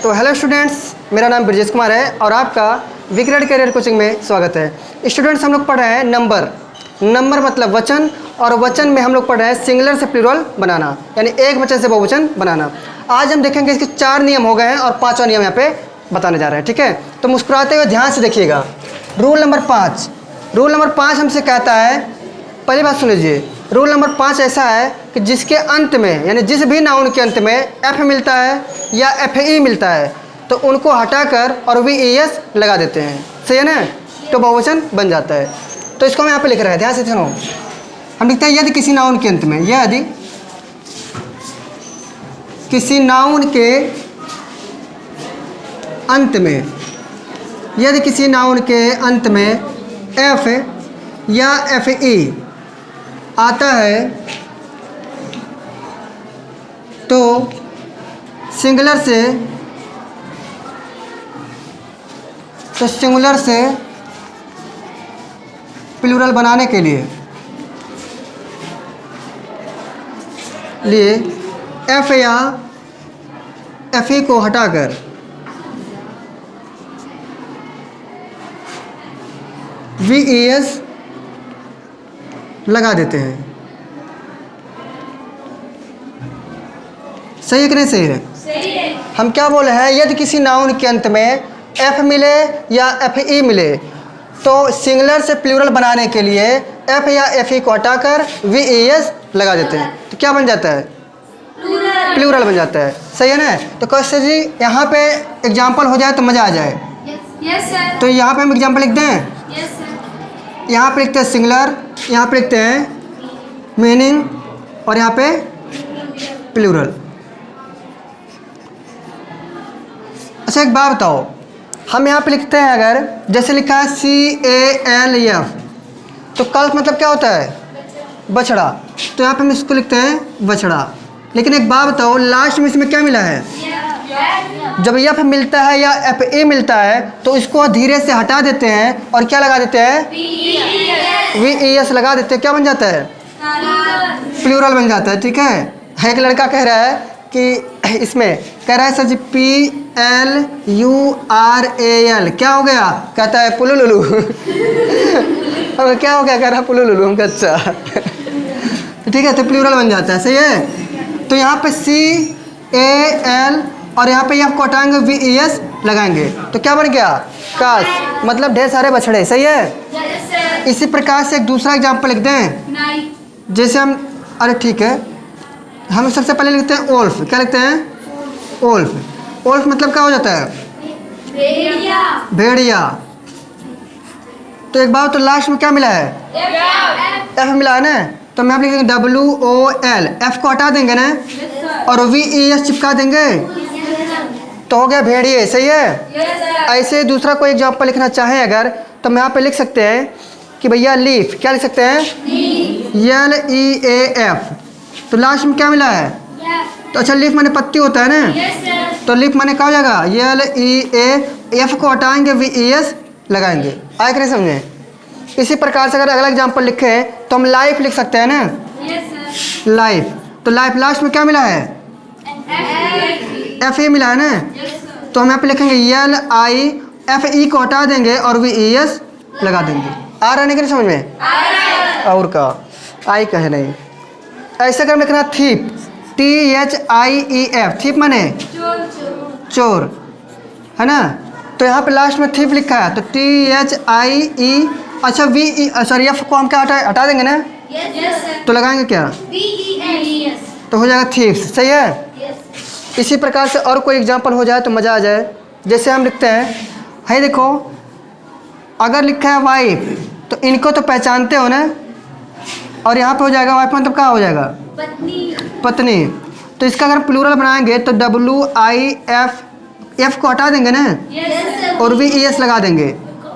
तो hello students, मेरा नाम ब्रजेश कुमार है और आपका विक्रेड करियर कोचिंग में स्वागत है। स्टूडेंट्स, हम लोग पढ़ रहे हैं नंबर मतलब वचन, और वचन में हम लोग पढ़ रहे हैं सिंगुलर से प्लूरल बनाना, यानी एक वचन से बहुवचन बनाना। आज हम देखेंगे इसके 4 नियम हो गए हैं और 5वां नियम यहाँ पे बताने जा रहे हैं। ठीक है, तो मुस्कुराते हुए ध्यान से देखिएगा। रूल नंबर 5 हमसे कहता है, पहली बात सुन लीजिए। रूल नंबर 5 ऐसा है कि जिसके अंत में, यानी जिस भी नाउन के अंत में एफ मिलता है या एफ ई मिलता है तो उनको हटाकर और वी ई एस लगा देते हैं। सही है ना, तो बहुवचन बन जाता है। तो इसको हम यहाँ पे लिख रहे हैं, ध्यान से सुनो। हम लिखते हैं यदि किसी नाउन के अंत में, यदि किसी नाउन के अंत में, यदि किसी नाउन के अंत में एफ या एफ ई आता है तो सिंगुलर से प्लूरल बनाने के लिए एफ या एफ ई को हटाकर वी ई एस लगा देते हैं। सही है कि नहीं सही है? सही है। हम क्या बोले हैं, यदि किसी नाउन के अंत में एफ मिले या एफ ई मिले तो सिंगुलर से प्लूरल बनाने के लिए एफ या एफ ई को हटाकर वी ई एस लगा देते हैं। तो क्या बन जाता है? प्लूरल बन जाता है। सही है ना? तो कैसे जी, यहाँ पे एग्जाम्पल हो जाए तो मज़ा आ जाए। Yes sir. तो यहाँ पे हम एग्जाम्पल लिख दें। Yes sir. यहाँ पे लिखते हैं सिंगुलर, यहाँ पे लिखते हैं मीनिंग और यहाँ पे प्लूरल। अच्छा, एक बात बताओ, हम यहाँ पे लिखते हैं, अगर जैसे लिखा है CALF तो कल्प मतलब क्या होता है? बछड़ा। तो यहाँ पे हम इसको लिखते हैं बछड़ा। लेकिन एक बात बताओ, लास्ट में इसमें क्या मिला है? जब एफ मिलता है या एफ ए मिलता है तो इसको धीरे से हटा देते हैं और क्या लगा देते हैं? वी ई एस लगा देते हैं। क्या बन जाता है? प्लूरल बन जाता है। ठीक है। एक लड़का कह रहा है कि इसमें कह रहा है सर जी PLURAL क्या हो गया? कहता है पुलुलुलु। क्या हो गया? कह रहा है पुलुलुलु। हम अच्छा ठीक है, तो प्लूरल बन जाता है। सही है। तो यहाँ पे CAL और यहाँ पे एफ को हटाएंगे, वी ई एस लगाएंगे तो क्या बन गया? कास, मतलब ढेर सारे बछड़े। सही है। इसी प्रकार से एक दूसरा एग्जाम्पल लिख दें। जैसे हम, अरे ठीक है, हम सबसे पहले लिखते हैं ओल्फ। क्या लिखते हैं? ओल्फ। ओल्फ मतलब क्या हो जाता है? भेड़िया। तो एक बार तो लास्ट में क्या मिला है? एफ मिला है ना, तो हम यहाँ पे लिखेंगे WOL। एफ को हटा देंगे ना और वी ई एस चिपका देंगे तो हो गया भेड़िए। सही है। ऐसे दूसरा कोई एग्जाम्पल लिखना चाहें अगर तो हम यहाँ पे लिख सकते हैं कि भैया लीफ। क्या लिख सकते हैं? LEAF। तो लास्ट में क्या मिला है? तो अच्छा, लीफ माने पत्ती होता है ना, तो लीफ माने क्या हो जाएगा? LEAF को हटाएंगे, वी ई एस लगाएंगे। आए कि नहीं समझे? इसी प्रकार से अगर अगला एग्जाम्पल लिखें तो हम लाइफ लिख सकते हैं ना, लाइफ। तो लाइफ लास्ट में क्या मिला है? एफ ई मिला है ना, तो हम यहाँ पे लिखेंगे LIFE को हटा देंगे और वी ई एस लगा देंगे। आ रहा नहीं कि नहीं समझ में? और का आई कहे नहीं। ऐसे अगर लिखना थीप, THIEF, थीप माने चोर, है ना। तो यहाँ पे लास्ट में थीप लिखा है तो THIE, अच्छा सॉरी एफ को हम क्या हटा देंगे ना, तो लगाएंगे क्या? तो हो जाएगा थीप्स। सही है। इसी प्रकार से और कोई एग्जांपल हो जाए तो मज़ा आ जाए। जैसे हम लिखते हैं, है देखो, अगर लिखा है वाइफ तो इनको तो पहचानते हो ना, और यहाँ पे हो जाएगा वाइफ मतलब क्या हो जाएगा? पत्नी। तो इसका अगर प्लूरल बनाएंगे तो WIF, एफ को हटा देंगे ना और वी ई एस लगा देंगे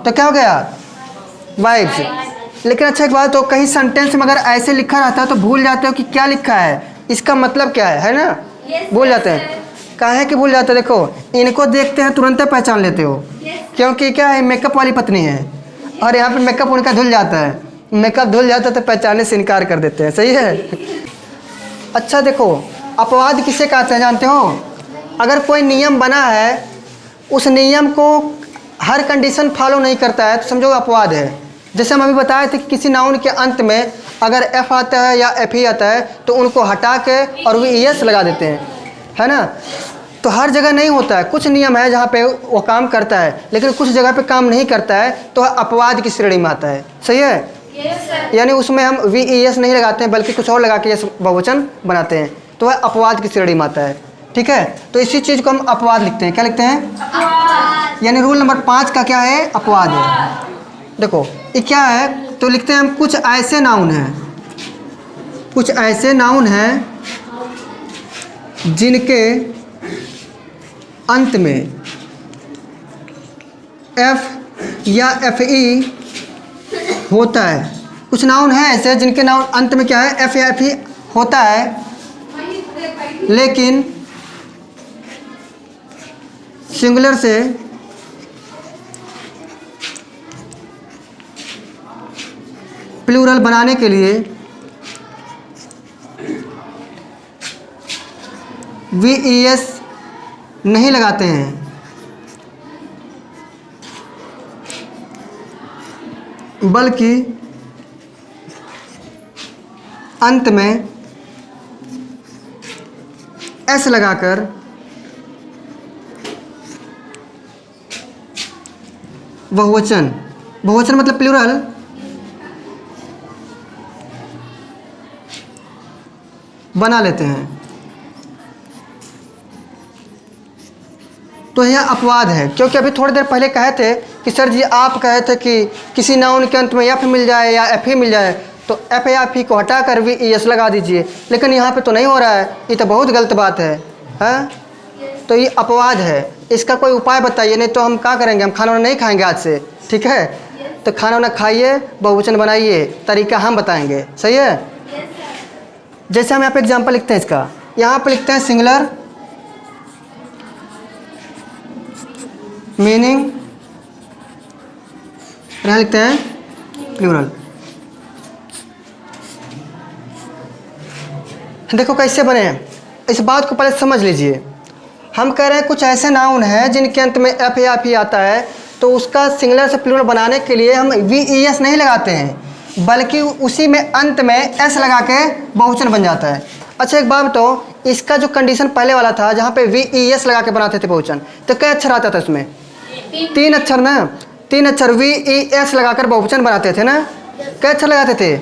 तो क्या हो गया? वाइफ्स। लेकिन अच्छा एक बात, तो कहीं सेंटेंस में अगर ऐसे लिखा रहता है तो भूल जाते हो कि क्या लिखा है, इसका मतलब क्या है ना? भूल जाते हैं। काहे कि भूल जाते हैं? देखो, इनको देखते हैं तुरंत पहचान लेते हो क्योंकि क्या है? मेकअप वाली पत्नी है और यहाँ पे मेकअप उनका धुल जाता है। मेकअप धुल जाता है तो पहचानने से इनकार कर देते हैं। सही है। अच्छा देखो, अपवाद किसे कहते हैं जानते हो? अगर कोई नियम बना है, उस नियम को हर कंडीशन फॉलो नहीं करता है तो समझो अपवाद है। जैसे हम अभी बताए थे कि किसी नाउन के अंत में अगर एफ आता है या एफ ही आता है तो उनको हटा के और वी ई एस लगा देते हैं, है ना। तो हर जगह नहीं होता है, कुछ नियम है जहाँ पे वो काम करता है, लेकिन कुछ जगह पे काम नहीं करता है तो अपवाद की श्रेणी में आता है। सही है? यानी उसमें हम वी ई एस नहीं लगाते हैं बल्कि कुछ और लगा के बहुवचन बनाते हैं, तो वह अपवाद की श्रेणी में आता है। ठीक है, तो इसी चीज़ को हम अपवाद लिखते हैं। क्या लिखते हैं? यानी रूल नंबर 5 का क्या है? अपवाद है। देखो ये क्या है, तो लिखते हैं हम कुछ ऐसे नाउन हैं, कुछ ऐसे नाउन हैं जिनके अंत में एफ या एफ ई होता है। कुछ नाउन है ऐसे जिनके नाउन अंत में क्या है? एफ या एफ ई होता है, लेकिन सिंगुलर से प्लूरल बनाने के लिए वी ई एस नहीं लगाते हैं, बल्कि अंत में एस लगाकर बहुवचन, बहुवचन मतलब प्लूरल, बना लेते हैं। तो यह अपवाद है, क्योंकि अभी थोड़ी देर पहले कहे थे कि सर जी आप कहे थे कि किसी नाउन के अंत में एफ मिल जाए या एफ ही मिल जाए तो एफ या एफ ही को हटा कर वी ई एस लगा दीजिए, लेकिन यहाँ पे तो नहीं हो रहा है। ये तो बहुत गलत बात है, हाँ? तो ये अपवाद है, इसका कोई उपाय बताइए, नहीं तो हम क्या करेंगे, हम खाना नहीं खाएंगे आज से। ठीक है, तो खाना वाना खाइए, बहुवचन बनाइए, तरीका हम बताएंगे। सही है? जैसे हम यहाँ पे एग्जाम्पल लिखते हैं इसका, यहाँ पे लिखते हैं सिंगुलर मीनिंग, यहाँ लिखते हैं प्लूरल। देखो कैसे बने हैं, इस बात को पहले समझ लीजिए। हम कह रहे हैं कुछ ऐसे नाउन हैं जिनके अंत में एफ या एफ ही आता है, तो उसका सिंगुलर से प्लूरल बनाने के लिए हम वी ई एस नहीं लगाते हैं, बल्कि उसी में अंत में एस लगा के बहुवचन बन जाता है। अच्छा एक बात तो इसका जो कंडीशन पहले वाला था जहाँ पे वी ई एस लगा के बनाते थे बहुवचन, तो क्या अक्षर आता था उसमें? 3 अक्षर ना, 3 अक्षर वी ई एस लगाकर बहुवचन बनाते थे ना। क्या अक्षर लगाते थे?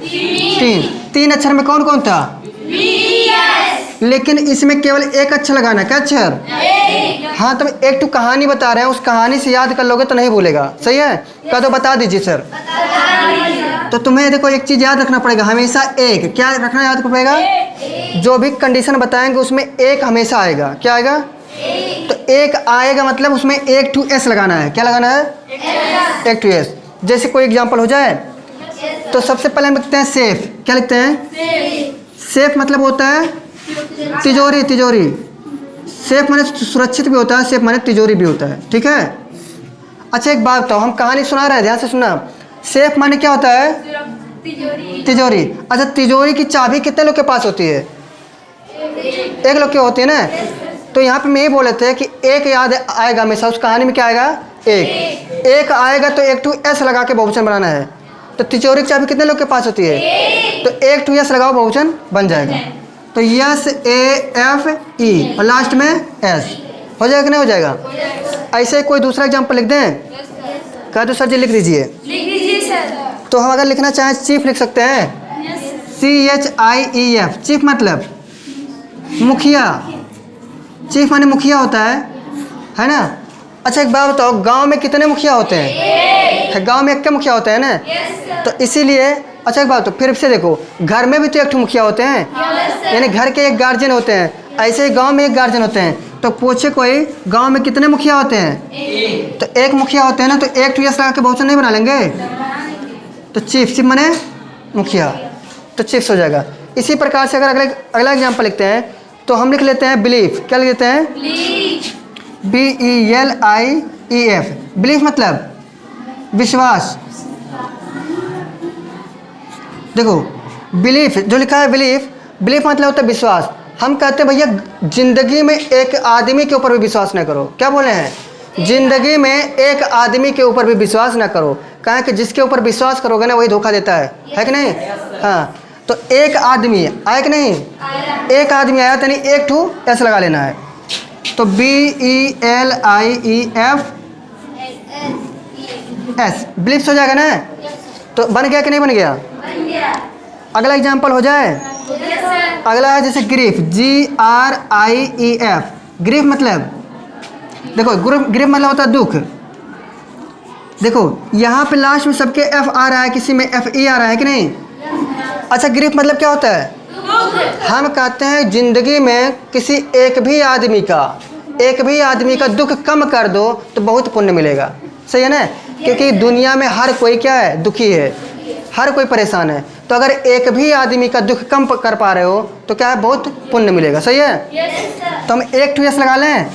3 अक्षर में कौन कौन था? लेकिन इसमें केवल एक अक्षर लगाना है। क्या अक्षर? हाँ, तो एक तो कहानी बता रहे हैं, उस कहानी से याद कर लोगे तो नहीं भूलेगा। सही है? क्या तो बता दीजिए सर। तो तुम्हें देखो एक चीज़ याद रखना पड़ेगा, हमेशा एक, क्या रखना याद पड़ेगा? जो भी कंडीशन बताएंगे उसमें एक हमेशा आएगा। क्या आएगा? तो एक आएगा मतलब उसमें एक टू एस लगाना है। क्या लगाना है? एक टू एस। जैसे कोई एग्जांपल हो जाए तो सबसे पहले हम लिखते हैं सेफ। क्या लिखते हैं? सेफ मतलब होता है तिजोरी, तिजोरी। सेफ माने सुरक्षित भी होता है, सेफ माने तिजोरी भी होता है। ठीक है? अच्छा एक बात बताओ, हम कहानी सुना रहे हैं, ध्यान से सुनना। सेफ माने क्या होता है? तिजोरी। अच्छा तिजोरी की चाबी कितने लोग के पास होती है? एक लोग की होती है ना। तो यहाँ पे मैं ये बोले थे कि एक याद आएगा हमेशा, उस कहानी में क्या आएगा? एक आएगा तो एक टू एस लगा के बहुवचन बनाना है। तो तिजोरी की चाबी कितने लोग के पास होती है? तो एक टू एस लगाओ, बहुवचन बन जाएगा। तो यस ए एफ ई और लास्ट में एस हो जाएगा कि नहीं हो जाएगा? ऐसे कोई दूसरा एग्जाम्पल लिख दें? कह दो सर जी लिख दीजिए। तो हम अगर लिखना चाहें चीफ लिख सकते हैं, CHIEF। चीफ मतलब मुखिया, चीफ माने मुखिया होता है ना। अच्छा एक बात बताओ, गांव में कितने मुखिया होते हैं? गांव में एक के मुखिया होते हैं ना। तो इसीलिए अच्छा एक बात तो फिर से देखो, घर में भी तो एक मुखिया होते हैं, यानी घर के एक गार्जियन होते हैं, ऐसे ही गांव में एक गार्जियन होते हैं। तो पूछे कोई गांव में कितने मुखिया होते हैं? तो एक मुखिया होते हैं ना, तो एक टू एस लगा के बहुवचन नहीं बना लेंगे? तो चीफ माने मुखिया, तो चीफ्स हो जाएगा। इसी प्रकार से अगर अगला एग्जाम्पल लिखते हैं तो हम लिख लेते हैं बिलीफ। क्या लिख लेते हैं? BELIEF। बिलीफ मतलब विश्वास। देखो बिलीफ जो लिखा है, बिलीफ मतलब होता है विश्वास। हम कहते हैं भैया जिंदगी में एक आदमी के ऊपर भी विश्वास न करो। क्या बोले हैं? जिंदगी में एक आदमी के ऊपर भी विश्वास ना करो। कहें कि जिसके ऊपर विश्वास करोगे ना वही धोखा देता है कि नहीं? हाँ, तो एक आदमी आया कि नहीं? एक आदमी आया तो नहीं, एक ठू एस लगा लेना है। तो BELIEF एस ब्लिप्स हो जाएगा ना? तो बन गया कि नहीं बन गया? अगला एग्जाम्पल हो जाए। अगला है जैसे ग्रीफ, GRIEF। ग्रीफ मतलब देखो, ग्रीफ मतलब होता है दुख। देखो यहाँ पे लास्ट में सबके F आ रहा है, किसी में FE आ रहा है कि नहीं? अच्छा, ग्रीफ मतलब क्या होता है? हम कहते हैं जिंदगी में किसी एक भी आदमी का दुख कम कर दो तो बहुत पुण्य मिलेगा। सही है ना? क्योंकि दुनिया में हर कोई क्या है? दुखी है, हर कोई परेशान है। तो अगर एक भी आदमी का दुख कम कर पा रहे हो तो क्या है? बहुत पुण्य मिलेगा। सही है? तो हम एक ठू यस लगा लें,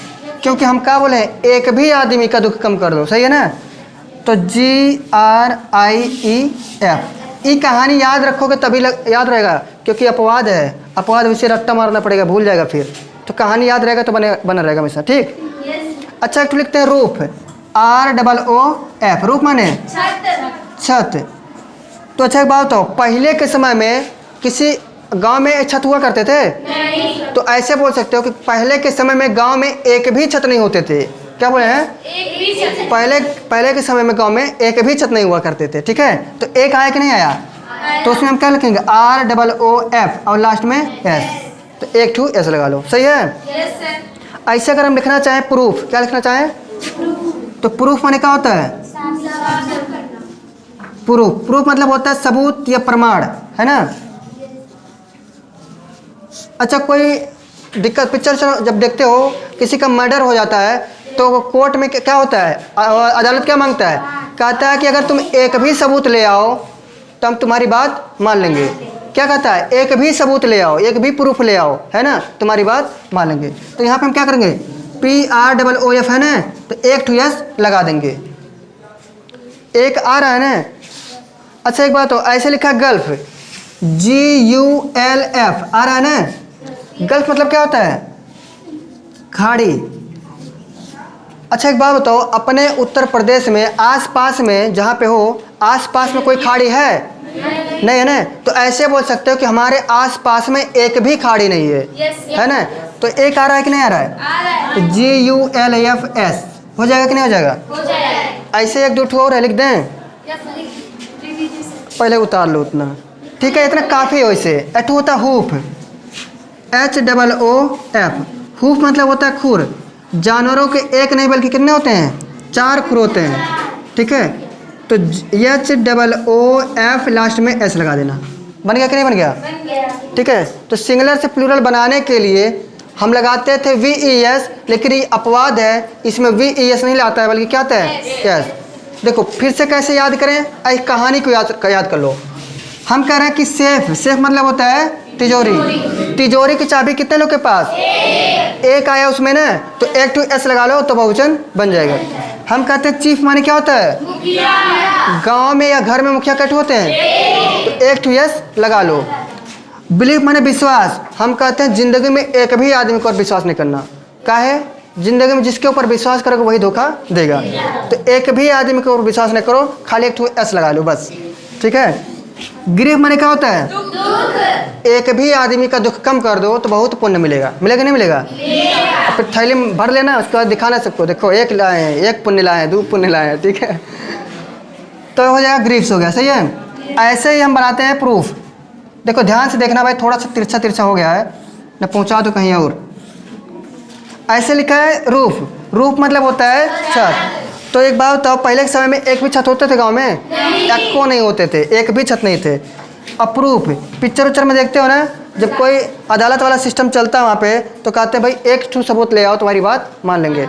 क्योंकि हम क्या बोले? एक भी आदमी का दुख कम कर दो। सही है ना? तो GRIEF। ये कहानी याद रखोगे तभी याद रहेगा, क्योंकि अपवाद है, अपवाद उसे रट्टा मारना पड़ेगा, भूल जाएगा फिर। तो कहानी याद रहेगा तो बना रहेगा हमेशा। ठीक। अच्छा, एक लिखते हैं रूफ, ROOF। रूफ माने छत। तो अच्छा एक बात बताओ, पहले के समय में किसी गांव में छत हुआ करते थे? नहीं। तो ऐसे बोल सकते हो कि पहले के समय में गांव में एक भी छत नहीं होते थे। क्या बोले हैं? एक भी छत। पहले के समय में गांव में एक भी छत नहीं हुआ करते थे। ठीक है? तो एक आया कि नहीं आया? तो उसमें हम क्या लिखेंगे? ROOF और लास्ट में S। तो एक ठू S लगा लो। सही है? ऐसे अगर हम लिखना चाहें प्रूफ, क्या लिखना चाहें? तो प्रूफ माने क्या होता है? प्रूफ मतलब होता है सबूत या प्रमाण, है ना? अच्छा, कोई दिक्कत, पिक्चर जब देखते हो किसी का मर्डर हो जाता है तो कोर्ट में क्या होता है? अदालत क्या मांगता है? कहता है कि अगर तुम एक भी सबूत ले आओ तो हम तुम्हारी बात मान लेंगे। क्या कहता है? एक भी सबूत ले आओ, एक भी प्रूफ ले आओ, है ना, तुम्हारी बात मान लेंगे। तो यहाँ पे हम क्या करेंगे? PROOF है ना, तो एक ठू यस लगा देंगे। एक आ रहा है ना? अच्छा एक बात हो, ऐसे लिखा गल्फ, GULF आ रहा है ना? गल्फ मतलब क्या होता है? खाड़ी। अच्छा एक बात बताओ, अपने उत्तर प्रदेश में आसपास में जहाँ पे हो, आसपास में कोई खाड़ी है? नहीं है ना? तो ऐसे बोल सकते हो कि हमारे आसपास में एक भी खाड़ी नहीं है। है ना? तो एक आ रहा है कि नहीं आ रहा है? तो GULFS हो जाएगा कि नहीं हो जाएगा? ऐसे एक दो ठो और है, लिख दें? पहले उतार लो उतना। ठीक है, इतना काफ़ी है। वैसे एक होता है हुफ, HOOF। हुफ मतलब होता है खुर। जानवरों के एक नहीं बल्कि कितने होते हैं? 4 खुर होते हैं। ठीक है? तो HOOF लास्ट में S लगा देना। बन गया कि नहीं बन गया? ठीक है? तो सिंगुलर से प्लूरल बनाने के लिए हम लगाते थे VES, लेकिन ये अपवाद है, इसमें VES नहीं लाता है बल्कि क्या आता है? यस। देखो फिर से कैसे याद करें? एक कहानी को याद कर लो। हम कह रहे हैं कि सेफ मतलब होता है तिजोरी। तिजोरी की चाबी कितने लोग के पास? एक आया उसमें ना, तो एक टू S लगा लो तो बहुवचन बन जाएगा। हम कहते हैं चीफ माने क्या होता है? गांव में या घर में मुखिया कैसे होते हैं? तो एक टू S लगा लो। बिलीव माने विश्वास। हम कहते हैं जिंदगी में एक भी आदमी को विश्वास नहीं करना। काहे? जिंदगी में जिसके ऊपर विश्वास करोगे वही धोखा देगा। तो एक भी आदमी के ऊपर विश्वास नहीं करो, खाली एक टू S लगा लो बस। ठीक है? ग्रीफ माने क्या होता है? दुख। एक भी आदमी का दुख कम कर दो तो बहुत पुण्य मिलेगा। मिलेगा नहीं मिलेगा? फिर थैली में भर लेना, उसके बाद दिखाना सबको, देखो एक लाए हैं, एक पुण्य लाए हैं, 2 पुण्य लाए हैं। ठीक है? तो हो जाएगा ग्रीफ्स हो गया। सही है? ऐसे ही हम बनाते हैं प्रूफ। देखो ध्यान से देखना भाई, थोड़ा सा तिरछा हो गया है ना, पहुँचा दो कहीं और। ऐसे लिखा है रूफ। रूफ मतलब होता है छत। तो एक बात बताओ, पहले के समय में एक भी छत होते थे गांव में? एक को नहीं होते थे, एक भी छत नहीं थे। अप्रूफ पिक्चर में देखते हो ना, जब कोई अदालत वाला सिस्टम चलता है वहाँ पे, तो कहते हैं भाई एक ठू सबूत ले आओ तुम्हारी बात मान लेंगे।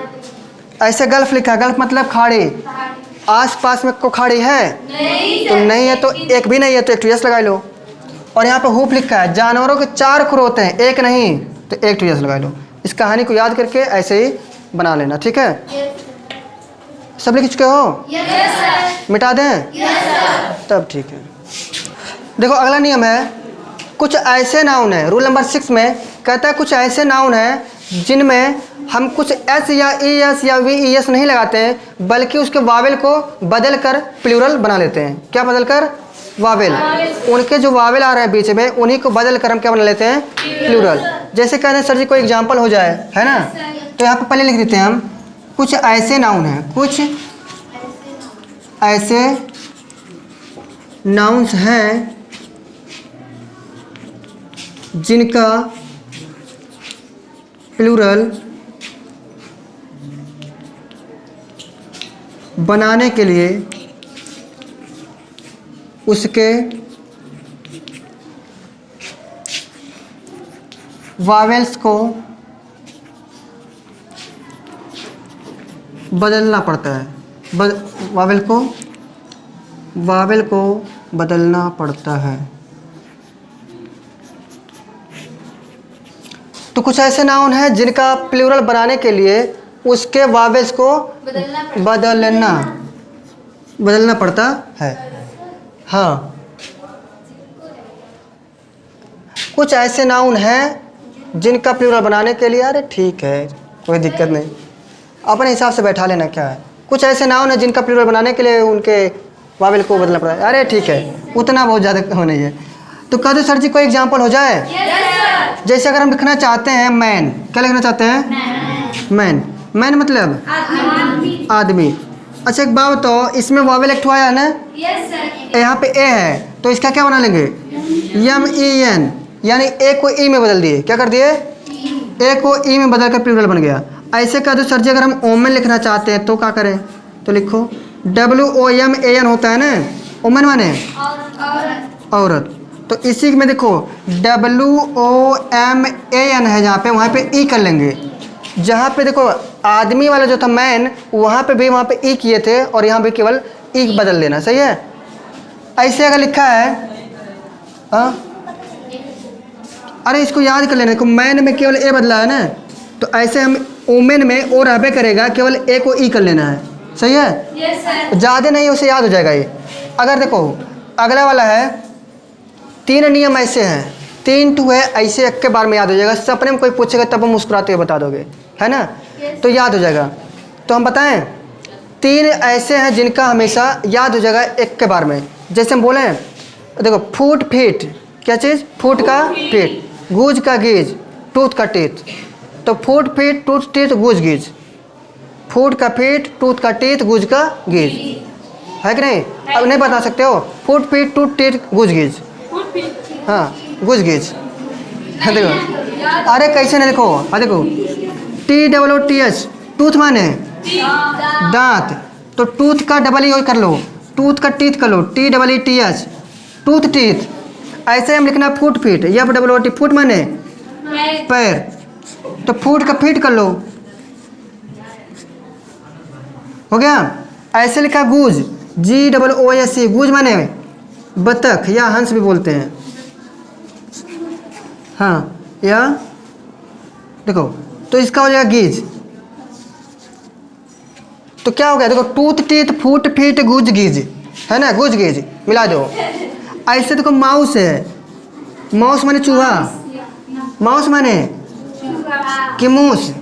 ऐसे गल्फ लिखा है, गल्फ मतलब खाड़ी। आस पास में को खाड़ी है? तो नहीं है, तो एक भी नहीं है तो एक टू S लगा लो। और यहाँ पे हुप लिखा है, जानवरों के 4 खुर होते हैं, एक नहीं, तो एक टू S लगा लो। इस कहानी को याद करके ऐसे ही बना लेना। ठीक है? सब लिख चुके हो? मिटा दें? तब ठीक है। देखो अगला नियम है, कुछ ऐसे नाउन है रूल नंबर 6 में कहता है कुछ ऐसे नाउन हैं जिनमें हम कुछ एस या ई एस या वी ई एस नहीं लगाते हैं, बल्कि उसके वावेल को बदल कर प्लूरल बना लेते हैं। क्या बदल कर? वावेल। उनके जो वावेल आ रहे हैं बीच में, उन्हीं को बदल कर हम क्या बना लेते हैं? प्लूरल। जैसे कहते हैं सर जी कोई एग्जाम्पल हो जाए, है ना, तो यहाँ पर पहले लिख देते हैं हम कुछ ऐसे नाउन हैं, कुछ ऐसे नाउन्स हैं जिनका प्लूरल बनाने के लिए उसके वावेल्स को बदलना पड़ता है। वावेल को बदलना पड़ता है। तो कुछ ऐसे नाउन हैं जिनका प्लूरल बनाने के लिए उसके वावेल्स को बदलना पड़ता है। हाँ, कुछ ऐसे नाउन हैं जिनका प्लूरल बनाने के लिए, अरे ठीक है कोई दिक्कत नहीं, अपने हिसाब से बैठा लेना, क्या है। कुछ ऐसे नाउन हैं जिनका प्लूरल बनाने के लिए उनके वावेल को बदलना पड़ता है, अरे ठीक है, उतना बहुत ज़्यादा हो नहीं है। तो कह दो सर जी कोई एग्जांपल हो जाए। जैसे अगर हम लिखना चाहते हैं मैन, क्या लिखना चाहते हैं? मैन। मैन मतलब आदमी। अच्छा एक बात बताओ, इसमें वावेल एक आया है ना? यहाँ पे ए है, तो इसका क्या बना लेंगे? यम ई एन, यानी ए को ई में बदल दिए। क्या कर दिए? ए को ई में बदल कर प्लूरल बन गया। ऐसे कह दो सर जी अगर हम ओमेन लिखना चाहते हैं तो क्या करें? तो लिखो WOMAN होता है ना, ओमेन माने औरत। तो इसी में देखो WOMAN है जहाँ पे, वहाँ पे ई कर लेंगे। जहाँ पे देखो आदमी वाला जो था मैन, वहाँ पे भी वहाँ पे ई किए थे, और यहाँ पे केवल ई बदल लेना। सही है। ऐसे अगर लिखा है, हाँ, अरे इसको याद कर लेना, मैन में केवल ए बदला है ना, तो ऐसे हम ओमेन में ओ रहबे करेगा, केवल ए को ई कर लेना है। सही है। ज़्यादा नहीं, उसे याद हो जाएगा ये। अगर देखो अगला वाला है, 3 नियम ऐसे हैं, 3 टू है, ऐसे एक के बार में याद हो जाएगा। सपने में कोई पूछेगा तब हम मुस्कुराते हुए बता दोगे, है ना, तो याद हो जाएगा। तो हम बताएं 3 ऐसे हैं जिनका हमेशा याद हो जाएगा एक के बार में। जैसे हम बोलें, देखो फूट फीट, क्या चीज़? फूट का फीट, गूज का गीज, टूथ का टीथ। तो फूट फीट टूथ टीथ गूज गीज, फूट का फीट टूथ का टीथ गूज का गीज, है कि नहीं? अब नहीं बता सकते हो? फूट फीट टूथ टीथ गूज गीज, हाँ गुज गीज। देखो अरे कैसे नहीं, देखो देखो TOOTH, टूथ माने दांत, तो टूथ का डबल ई कर लो, टूथ का टीथ कर लो, TEETH, टूथ टीथ। ऐसे हम लिखना फूट फीट, FOOT, फूट माने पैर, तो फूट का फीट कर लो, हो गया। ऐसे लिखा गूज, GOOSE, गूज माने बतख या हंस भी बोलते हैं, हाँ, या देखो, तो इसका हो जाएगा गीज। तो क्या हो गया? देखो टूथ टीथ फूट फीट गूज गीज, है ना, गूज गीज मिला दो। ऐसे देखो माउस है, माउस माने चूहा, माउस माने किमूस,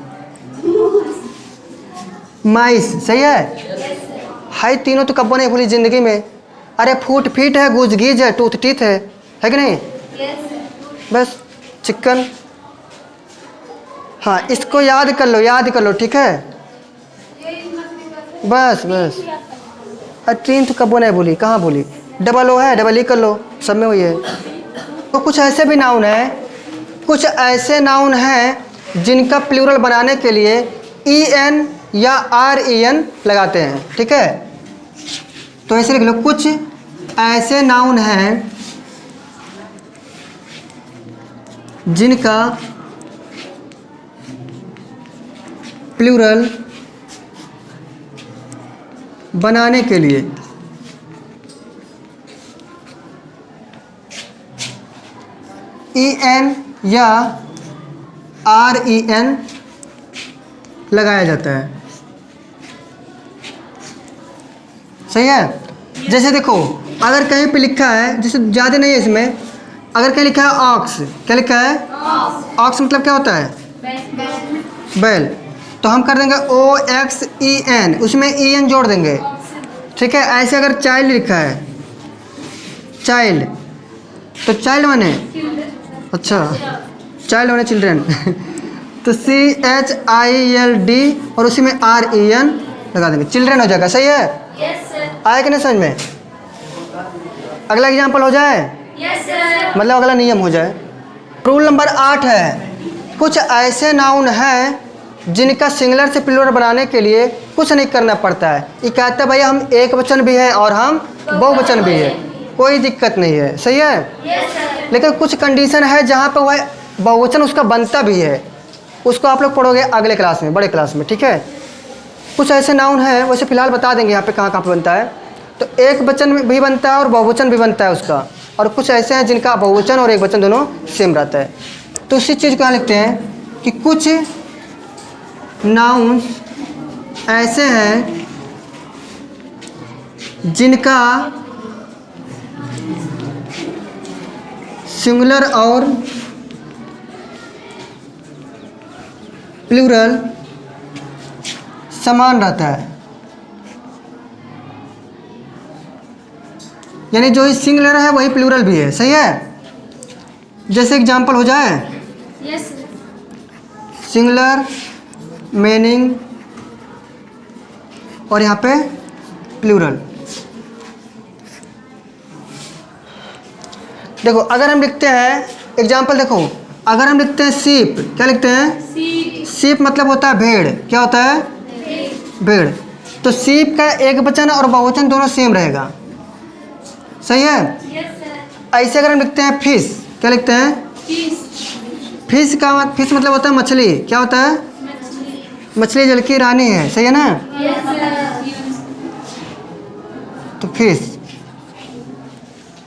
माइस। सही है। हाई तीनों तो कब्बों नहीं भूली जिंदगी में। अरे फूट फीट है, गूज गीज है, टूथ टीथ है कि नहीं? बस चिकन। हाँ, इसको याद कर लो, याद कर लो, ठीक है। बस बस, अरे 3 तो कब्बों नहीं भूली, कहाँ भूली? डबल ओ है, डबल ई कर लो, सब में वही है। तो कुछ ऐसे भी नाउन हैं, कुछ ऐसे नाउन हैं जिनका प्लूरल बनाने के लिए EN या REN लगाते हैं, ठीक है। तो ऐसे लिख लो, कुछ ऐसे नाउन हैं जिनका प्लूरल बनाने के लिए EN या REN लगाया जाता है। सही है। जैसे देखो अगर कहीं पे लिखा है, जैसे ज़्यादा नहीं है इसमें, अगर कहीं लिखा है ऑक्स, क्या लिखा है? ऑक्स मतलब क्या होता है? बैल। तो हम कर देंगे OXEN, उसमें EN जोड़ देंगे, ठीक है। ऐसे अगर चाइल्ड लिखा है, चाइल्ड, तो चाइल्ड माने, अच्छा, चाइल्ड माने चिल्ड्रेन तो CHILD और उसी में REN लगा देंगे, चिल्ड्रेन हो जाएगा। सही है? आए कि नहीं समझ में? अगला एग्जाम्पल हो जाए, मतलब अगला नियम हो जाए। रूल नंबर 8 है, कुछ ऐसे नाउन हैं जिनका सिंगुलर से प्लूरल बनाने के लिए कुछ नहीं करना पड़ता है। ये कहता है भैया हम एक वचन भी है और हम बहुवचन भी है, कोई दिक्कत नहीं है। सही है? लेकिन कुछ कंडीशन है जहाँ पर वह बहुवचन उसका बनता भी है, उसको आप लोग पढ़ोगे अगले क्लास में, बड़े क्लास में, ठीक है। कुछ ऐसे नाउन हैं, वैसे फिलहाल बता देंगे यहाँ पे कहाँ कहाँ पे बनता है। तो एक वचन भी बनता है और बहुवचन भी बनता है उसका, और कुछ ऐसे हैं जिनका बहुवचन और एक वचन दोनों सेम रहता है। तो उसी चीज़ को यहाँ लिखते हैं कि कुछ नाउन्स ऐसे हैं जिनका सिंगुलर और प्लूरल समान रहता है, यानी जो सिंगुलर है वही प्लूरल भी है। सही है? जैसे एग्जांपल हो जाए, सिंगुलर मीनिंग और यहाँ पे प्लूरल। देखो अगर हम लिखते हैं एग्जांपल, देखो अगर हम लिखते हैं सीप, क्या लिखते हैं? सीप मतलब होता है भेड़। क्या होता है? भेड़। तो सीप का एक वचन और बहुवचन दोनों सेम रहेगा। सही है? ऐसे अगर हम लिखते हैं फिश, क्या लिखते हैं? फिश का फिश मतलब होता है मछली। क्या होता है? मछली जल की रानी है। सही है ना? तो फिश,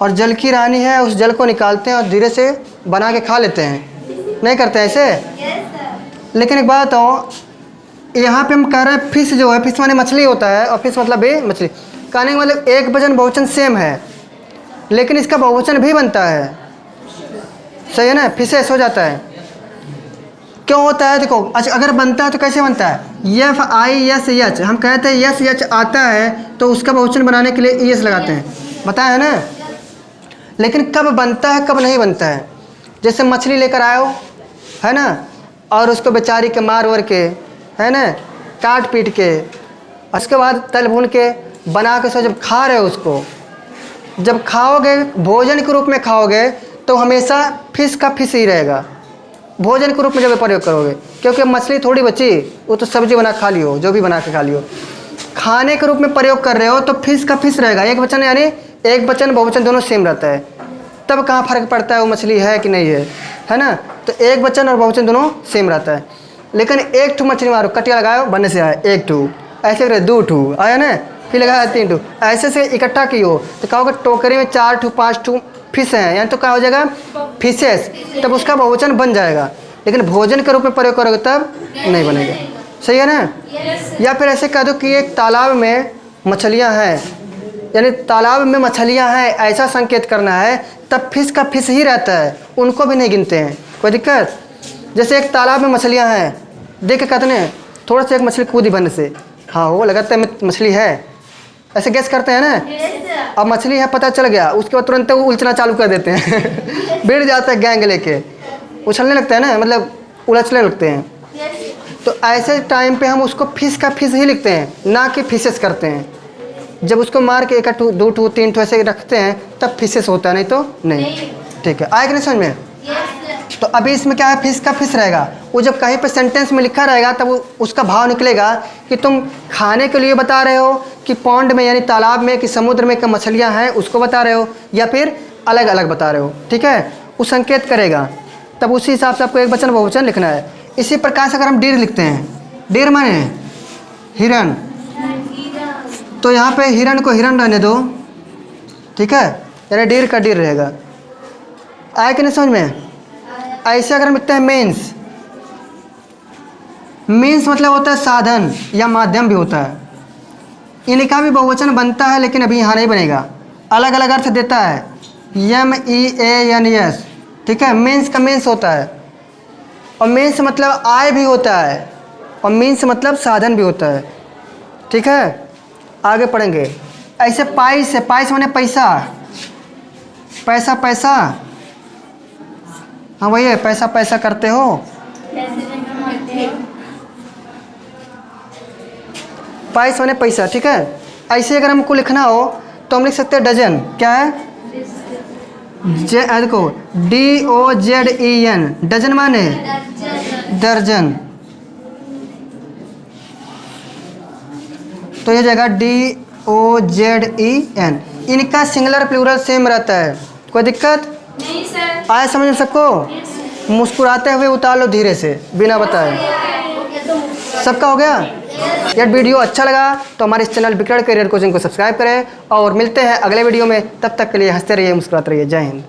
और जल की रानी है, उस जल को निकालते हैं और धीरे से बना के खा लेते हैं, नहीं करते हैं ऐसे? लेकिन एक बात हो, यहाँ पे हम कह रहे हैं फिश जो है, फिश माने मछली होता है और फिश मतलब भी मछली। कहने का मतलब एक वचन बहुवचन सेम है, लेकिन इसका बहुवचन भी बनता है। सही है ना? फिशेस हो जाता है। क्यों होता है? देखो अच्छा, अगर बनता है तो कैसे बनता है? FISH, हम कहते हैं SH आता है तो उसका बहुवचन बनाने के लिए ES लगाते हैं, बताया है ना। लेकिन कब बनता है कब नहीं बनता है? जैसे मछली लेकर आए हो, है ना, और उसको बेचारी के मार वर के, है ना, काट पीट के, उसके बाद तल भून के बना के, सो जब खा रहे हो उसको, जब खाओगे भोजन के रूप में खाओगे तो हमेशा फिश का फिश ही रहेगा। भोजन के रूप में जब प्रयोग करोगे, क्योंकि मछली थोड़ी बची, वो तो सब्जी बना खा लियो, जो भी बना के खा लियो। खाने के रूप में प्रयोग कर रहे हो तो फिश का फिश रहेगा। एक वचन यानी एक वचन बहुवचन दोनों सेम रहता है। तब कहाँ फर्क पड़ता है वो मछली है कि नहीं है ना? तो एक वचन और बहुवचन दोनों सेम रहता है। लेकिन एक ठू मछली मारो, कटिया लगाओ, बनने से आया एक ठू, ऐसे करे 2 ठू आया ना, फिर लगाया 3 ठू, ऐसे से इकट्ठा की हो तो कहोगे टोकरी में 4 ठू 5 ठू फिश हैं, यानी तो क्या हो जाएगा? फिशेस। तब उसका बहुवचन बन जाएगा। लेकिन भोजन के रूप में प्रयोग करोगे तब नहीं बनेगा। सही है ना? या फिर ऐसे कह दो कि एक तालाब में मछलियाँ हैं, यानी तालाब में मछलियाँ हैं ऐसा संकेत करना है, तब फिश का फिश ही रहता है, उनको भी नहीं गिनते हैं। कोई दिक्कत? जैसे एक तालाब में मछलियाँ हैं, देख के कहते हैं थोड़ा सा एक मछली कूदी बनने से, हाँ वो लगाता है मछली है, ऐसे गैस करते हैं ना। अब मछली है पता चल गया, उसके बाद तुरंत वो उलझना चालू कर देते हैं भिड़ जाता है गैंग लेके, उछलने लगता है ना, मतलब उलझने लगते हैं। तो ऐसे टाइम पे हम उसको फिश का फिश ही लिखते हैं, ना कि फिशेस करते हैं। जब उसको मार के 1 ठू 2 ठू 3 ठू ऐसे रखते हैं तब फिशेस होता है, नहीं तो नहीं। ठीक है, आएगा नहीं समझ में? तो अभी इसमें क्या है? फिश का फिश रहेगा। वो जब कहीं पे सेंटेंस में लिखा रहेगा तब उसका भाव निकलेगा कि तुम खाने के लिए बता रहे हो कि पॉन्ड में यानी तालाब में कि समुद्र में मछलियाँ हैं उसको बता रहे हो, या फिर अलग अलग बता रहे हो। ठीक है, वो संकेत करेगा, तब उसी हिसाब से आपको एक वचन बहुवचन लिखना है। इसी प्रकार से अगर हम डीर लिखते हैं, डीर माने हिरन, तो यहाँ पे हिरन को हिरन रहने दो, ठीक है, यानी डीर का डीर रहेगा। आया कि नहीं समझ में? ऐसे अगर हम लिखते हैं मीन्स, मीन्स मतलब होता है साधन या माध्यम भी होता है। इनका भी बहुवचन बनता है लेकिन अभी यहाँ नहीं बनेगा, अलग अलग अर्थ देता है। MEANS, ठीक है, मीन्स का मीन्स होता है, और मेन से मतलब आय भी होता है, और मीन से मतलब साधन भी होता है। ठीक है, आगे पढ़ेंगे। ऐसे पाई से माने पैसा, पैसा पैसा, हाँ वही है, पैसा पैसा करते हो। पाइस माने पैसा। ठीक है, ऐसे अगर हमको लिखना हो तो हम लिख सकते हैं डजन। क्या है? देखो DOZEN, डजन माने दर्जन। तो ये जाएगा DOZEN। इनका सिंगुलर प्लूरल सेम रहता है, कोई दिक्कत नहीं सर। आया समझ में सबको? मुस्कुराते हुए उतार लो धीरे से, बिना बताए। सबका हो गया? यार वीडियो अच्छा लगा तो हमारे इस चैनल विकरण करियर कोचिंग को सब्सक्राइब करें, और मिलते हैं अगले वीडियो में। तब तक के लिए हंसते रहिए, मुस्कुराते रहिए। जय हिंद।